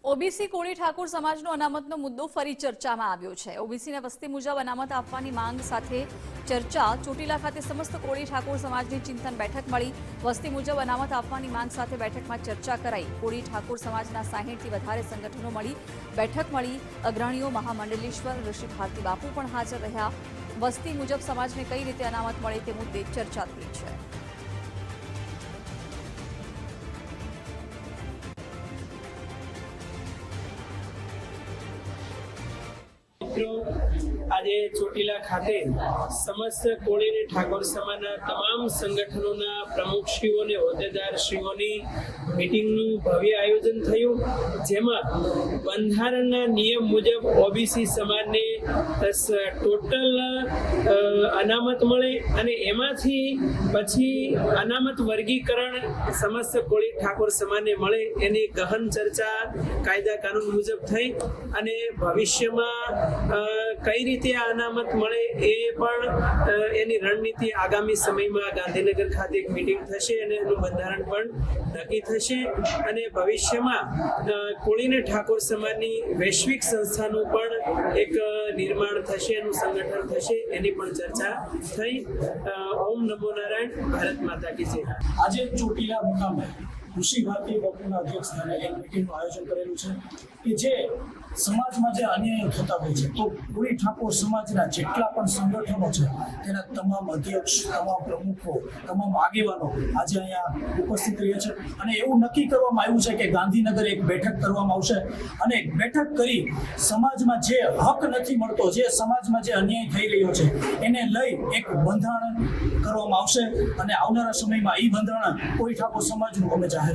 OBC કોળી ઠાકોર સમાજનો અનામતનો મુદ્દો ફરી ચર્ચામાં આવ્યો છે। ઓબીસીને વસ્તી મુજબ અનામત આપવાની માંગ સાથે ચર્ચા। ચોટીલા ખાતે સમસ્ત કોળી ઠાકોર સમાજની ચિંતન બેઠક મળી। વસ્તી મુજબ અનામત આપવાની માંગ સાથે બેઠકમાં ચર્ચા કરાઈ। કોળી ઠાકોર સમાજના 60થી વધારે સંગઠનો મળી બેઠક મળી। અગ્રણીઓ મહામંડલેશ્વર ઋષિ ભારતી બાપુ પણ હાજર રહ્યા। વસ્તી મુજબ સમાજને કઈ રીતે અનામત મળે તે મુદ્દે ચર્ચા થઈ છે। આજે ચોટીલા ખાતે સમસ્ત કોળી અને ઠાકોર સમાજના તમામ સંગઠનોના પ્રમુખશ્રીઓ અને હોદ્દેદારશ્રીઓની મીટિંગનું ભવ્ય આયોજન થયું, જેમાં બંધારણના નિયમ મુજબ ઓબીસી સમાજને ટોટલ અનામત મળે અને એમાંથી પછી અનામત વર્ગીકરણ સમસ્ત કોળી ઠાકોર સમાજને મળે એની ગહન ચર્ચા કાયદા કાનૂન મુજબ થઈ અને ભવિષ્યમાં કઈ રીતે આ અનામત મળે એ પણ એની રણનીતિ આગામી સમયમાં ગાંધીનગર ખાતે એક મીટિંગ થશે અને એનું બંધારણ પણ નક્કી થશે અને ભવિષ્યમાં કોળી અને ઠાકોર સમાજની વૈશ્વિક સંસ્થાનું પણ એક નિર્માણ થશે, એનું સંગઠન થશે, એની પણ ચર્ચા થઈ। ઓમ નમો નારાયણ, ભારત માતા કી જય। આજે ચોટીલા મુકામે ઋષિ ભારતી બાપુના અધ્યક્ષ સ્થાને એક મીટિંગનું આયોજન કરેલું છે કે જે સમાજમાં જે અન્યાયો થતા હોય છે તો કોળી ઠાકોર સમાજના જેટલા પણ સંગઠનો છે તેના તમામ અધ્યક્ષ, તમામ પ્રમુખો, તમામ આગેવાનો આજે અહીંયા ઉપસ્થિત રહ્યા છે અને એવું નક્કી કરવામાં આવ્યું છે કે ગાંધીનગર એક બેઠક કરવામાં આવશે અને બેઠક કરી સમાજમાં જે હક નથી મળતો, જે સમાજમાં જે અન્યાય થઈ રહ્યો છે એને લઈ એક બંધારણ કરવામાં આવશે અને આવનારા સમયમાં એ બંધારણ કોળી ઠાકોર સમાજનું અમે જાહેર